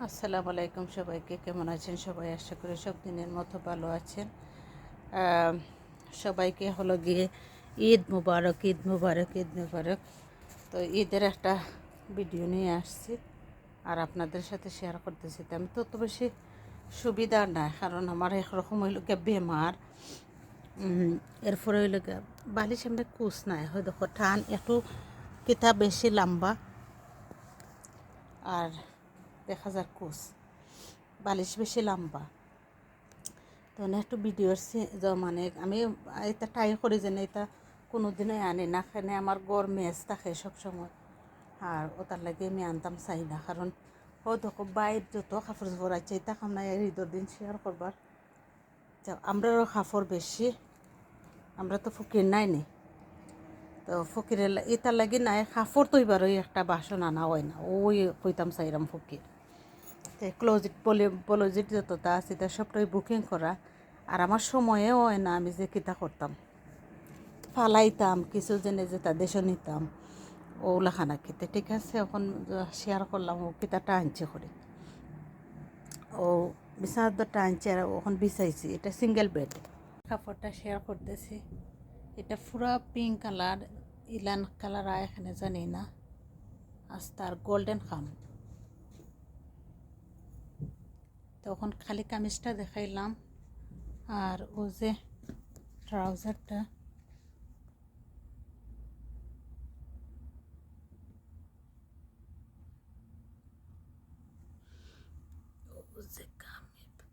আসসালামু আলাইকুম সবাইকে, কেমন আছেন সবাই? আশা করি সব দিনের মতো ভালো আছেন। সবাইকে হলো গিয়ে ঈদ মুবারক, ঈদ মুবারক, ঈদ মুবারক। তো ঈদের একটা ভিডিও নিয়ে আসছি আর আপনাদের সাথে শেয়ার করতেছি। তো আমি তত বেশি সুবিধা না, কারণ আমার একরকম হইল গিয়ে বেমার। এরপরে হইল গিয়ে বালিশ এমনি কুচ নাই, হয় দেখো টান একটু কিতাব বেশি লম্বা আর দেখা যায় কুচ, বালিশ বেশি লম্বা। তো একটু ভিডিওর মানে আমি এটা ট্রাই করি যে এটা কোনো দিনই আনি না, খানে আমার গড় মেজ থাকে সবসময়। আর ওটার লাগে আমি আনতাম চাই না, কারণ ও দেখো বাইর যত কাপড় চাপড় আছে এটা কাম নাই ঈদের দিন শেয়ার করবার। আমরাও কাপড় বেশি, আমরা তো ফকির নাই নি। তো ফকিরের এটার লাগে নাই কাপড় তো এবার ওই একটা বাসন আনা হয় না, ওই কইতাম চাইরাম ফকির। ক্লোজিট পলিজিট যতটা আছে তা সবটাই বুকিং করা। আর আমার সময়েও হয় না, আমি যে কিতা করতাম ফালাইতাম কিছু জেনে যে দেশও নিতাম ওগুলা খানা খেতে। ঠিক আছে, এখন শেয়ার করলাম ও কিতাটা আনছে করে ও বিছানাটা আনছে আর ওখান বিছাইছি। এটা সিঙ্গেল বেড। কাপড়টা শেয়ার করতেছি, এটা পুরা পিঙ্ক কালার, ইলান কালার এখানে জানি না, আস্তার গোল্ডেন খাম। তখন খালি কামিজটা দেখাইলাম আর ও যে ট্রাউজারটা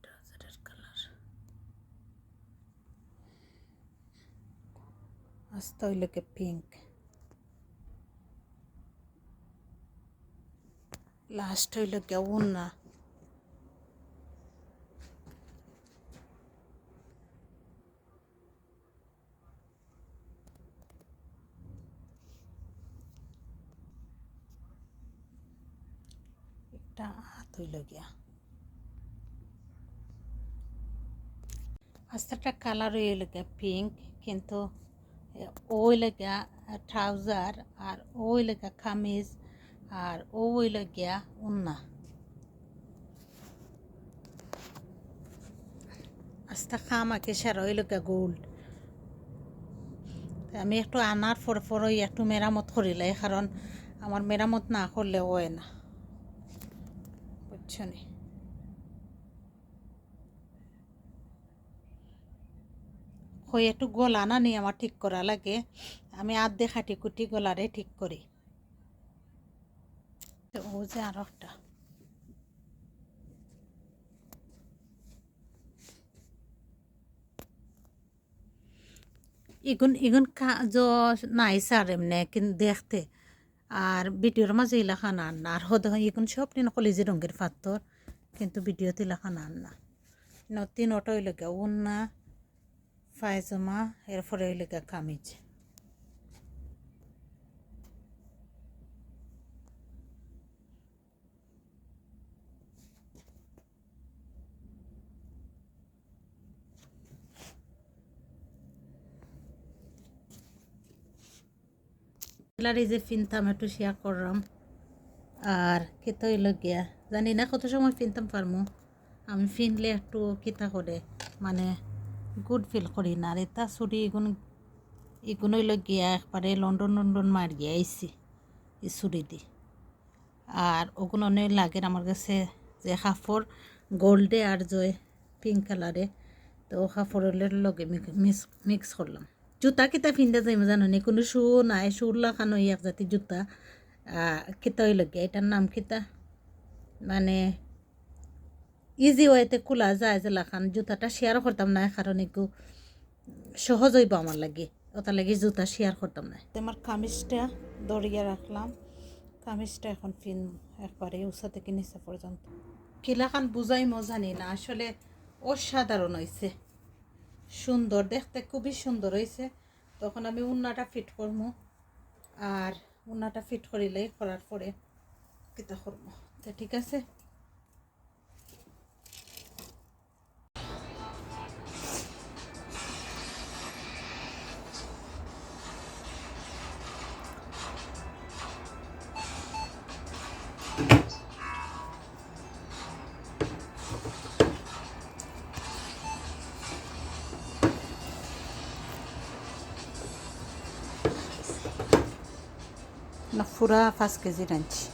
ট্রাউজারের কালার আস্তে হইলকে পিঙ্ক, লাস্ট হইল কে উন্না। একটা হাত হইল গিয়া আস্তাটা কালার হইল গিয়া পিঙ্ক, কিন্তু ওই লগিয়া ট্রাউজার আর ওই লগা কামিজ আর ওই লগিয়া উন্না। আস্তা খাম আঁকে সারা ওই লগা গোল্ড। আমি একটু আনার পরে একটু মেরামত করিলাই, কারণ আমার মেরামত না করলে হয় না, বুঝছো নি? হয়ে একটু গলা না নিয়ে আমার ঠিক করা লাগে, আমি আধে খাটি কুটি গলারে ঠিক করি। ও যে আর একটা ইগুন ইগুন নাই সার এমনি কিন্তু দেখতে, আর ভিডিওর মাঝে ইলাখান আন না। আর হদ ইগুন সব দিন কলিজি রঙের পাথর, কিন্তু ভিডিওতে ইলাখান আন না। তিন অটো হইলগা উন্না, পায়জামা, এরপরে হইলগা কামিজ। এই যে ফিনতাম একটু শেয়ার করলাম। আর খেতে হইল গিয়া জানি না কত সময় ফিনতাম পারমু, আমি ফিনলে একটু কিতা করে মানে গুড ফিল করি না। আর এটা ছুরি ইগুন হইল গিয়া একবারে লন্ডন লন্ডন মার গিয়া আইসি এই ছুরি দি। আর ওগুলো অনেক লাগে আমার কাছে যে কাপড় গোল্ডে আর যে পিঙ্ক কালারে, তো কাপড়ের লগে মিক্স করলাম। জুতা কিতা ফিন্দা যাই জানো নি, কোনো শু নাই, সুর লাখানো এক জাতি জুতা। কিতা হইল গিয়া এটার নাম কিতা, মানে ইজি ওয়েতে খোলা যায় যে লাখান। জুতাটা শেয়ার করতাম না, কারণ একটু সহজ হইব আমার লাগে, ওটার লাগে জুতা শেয়ার করতাম না। আমার কামিজটা দড়িয়ে রাখলাম, কামিজটা এখন ফিন একবারে উষা থেকে নিচে পর্যন্ত। কিলাখান বুঝাই মজানি না, আসলে অসাধারণ হয়েছে, সুন্দর দেখতে, খুবই সুন্দর হয়েছে। তখন আমি উন্নাটা ফিট করবো, আর উন্নাটা ফিট করিলে করার পরে কিতা করবো। তো ঠিক আছে, না পুরা 5 কেজি রাঁধছি।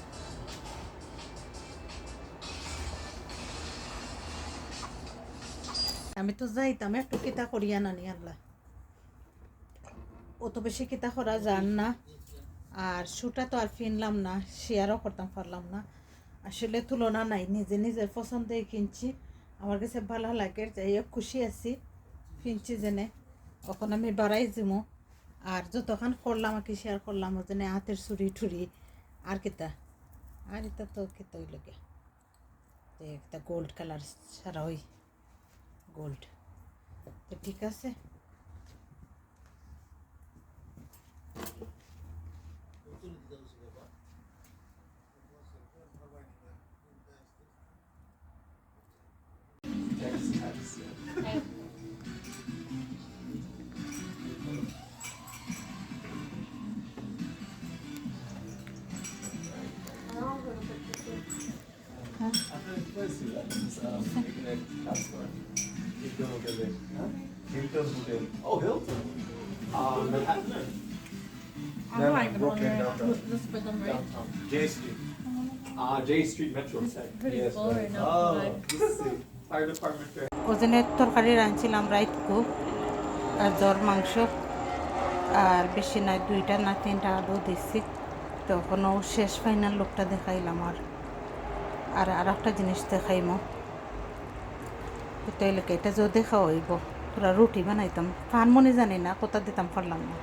আমি তো যাইতাম একটু কিতা করিয়া নানি আল্লাহ, অত বেশি কিতা করা যান না। আর শুটা তো আর ফিনলাম না, শেয়ারও করতাম পারলাম না। আসলে তুলনা নাই, নিজে নিজের পছন্দে কিনছি, আমার কাছে ভালো লাগে, যাই হোক খুশি আছি কিনছি জেনে। এখন আমি বাড়াই যাবো, আর যতক্ষণ করলাম আর কি শেয়ার করলাম ওই জন্য হাতের চুরি টুরি আর কিতা, আর এটা তো কিতা হইল গিয়া একটা গোল্ড কালার সারা ওই গোল্ড, তো ঠিক আছে। Hilton Hotel. Oh, Hilton. Manhattan. I don't like the one Brooklyn, there. downtown. This big one, right? Downtown. J Street. J Street Metro. Pretty Yes, full right. right now. Oh, Like, this is the fire department there. ওজনের তরকারি রাঁধছিলাম রাইতকু, আর জ্বর মাংস, আর বেশি নাই 2টা না 3টা আলু দিচ্ছি। তখনও শেষ ফাইনাল লোকটা দেখাইলাম। আর একটা জিনিস দেখাইমো, এটা এলাকা এটা যদি দেখা হইব পুরা রুটি বানাইতাম, ফান মনে জানি না কোথা দিতাম পারলাম না।